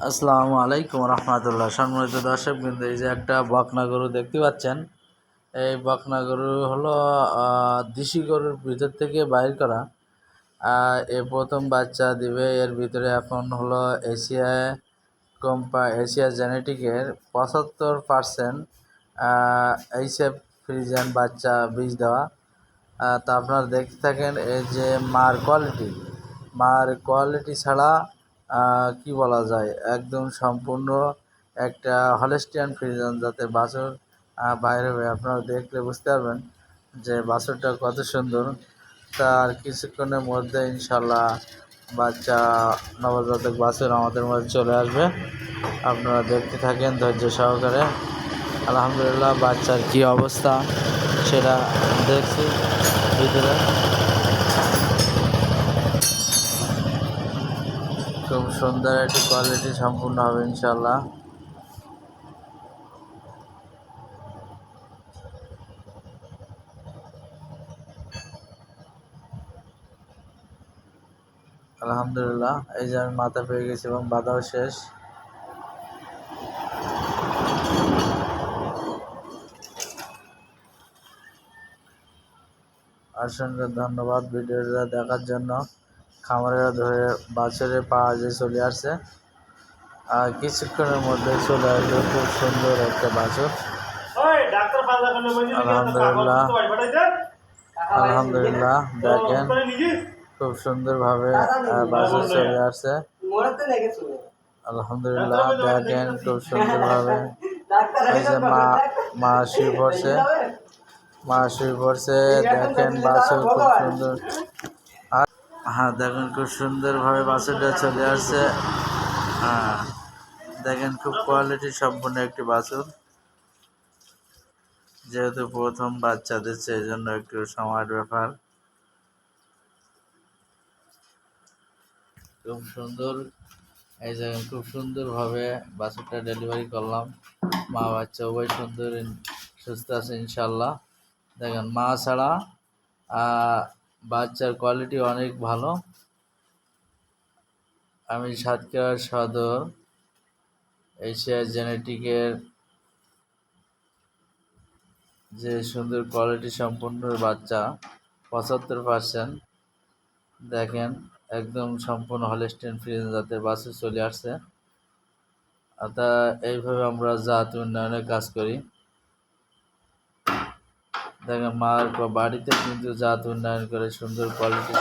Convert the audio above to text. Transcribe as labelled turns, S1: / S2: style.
S1: আসসালামু আলাইকুম রহমতুল্লাহ। সম্মানিত দর্শক বিন্দু, এই যে একটা বকনা গরু দেখতে পাচ্ছেন, এই বকনা গরু হলো দেশি গরুর ভিতর থেকে বাইর করা। এ প্রথম বাচ্চা দিবে। এর ভিতরে এখন হলো এশিয়া জেনেটিকের 75% এইসব ফ্রিজিয়ান বাচ্চা বীজ দেওয়া। তা আপনারা দেখতে থাকেন। এই যে মার কোয়ালিটি ছাড়া কি বলা যায়, একদম সম্পূর্ণ একটা হলস্টিয়ান ফ্রিজিয়ান জাতের বাছুর বাইরে হয়ে আপনারা দেখলে বুঝতে পারবেন যে বাছুরটা কত সুন্দর। তার কিছুক্ষণের মধ্যে ইনশাল্লাহ বাচ্চা নবজাতক বাছুর আমাদের মধ্যে চলে আসবে। আপনারা দেখতে থাকেন ধৈর্য সহকারে। আলহামদুলিল্লাহ, বাচ্চার কি অবস্থা সেটা দেখছি ভিতরে। খুব সুন্দর একটি কোয়ালিটি সম্পূর্ণ হবে ইনশাল্লাহ। আলহামদুলিল্লাহ, এই যে আমি মাথা পেয়ে গেছি এবং বাধাও শেষ। অসংখ্য ধন্যবাদ ভিডিওটা দেখার জন্য। খামারেরা ধরে বাছুরের পা যে চলে আসছে, আর কিছুক্ষণের মধ্যে চলে আসবে খুব সুন্দর একটা বাছুর। আলহামদুলিল্লাহ, আলহামদুলিল্লাহ, দেখেন খুব সুন্দরভাবে বাছুর চলে আসছে। আলহামদুলিল্লাহ, দেখেন খুব সুন্দরভাবে এই যে মা শুয়ে পড়ছে। দেখেন বাছুর খুব সুন্দর। হ্যাঁ, দেখেন খুব সুন্দরভাবে বাছুরটা চলে আসছে। হ্যাঁ, দেখেন খুব কোয়ালিটি সম্পন্ন একটি বাছুর। যেহেতু প্রথম বাচ্চা দিচ্ছে, এই জন্য একটু সময়ের ব্যাপার। খুব সুন্দর, এই যে খুব সুন্দরভাবে বাছুরটা ডেলিভারি করলাম। মা বাচ্চা উভয় সুন্দর সুস্থ আছে ইনশাল্লাহ। দেখেন মা ছাড়া বাচ্চার কোয়ালিটি অনেক ভালো। আমি সাতক্ষীরা সদর এশিয়া জেনেটিকের যে সুন্দর কোয়ালিটি সম্পন্ন বাচ্চা 75%, দেখেন একদম সম্পূর্ণ হলস্টিয়ান ফ্রিজিয়ান জাতের বাছুর চলে আসছে। তা এইভাবে আমরা জাত উন্নয়নের কাজ করি। দেখেন মার বাড়িতে কিন্তু জাত উন্নয়ন করে সুন্দর কোয়ালিটি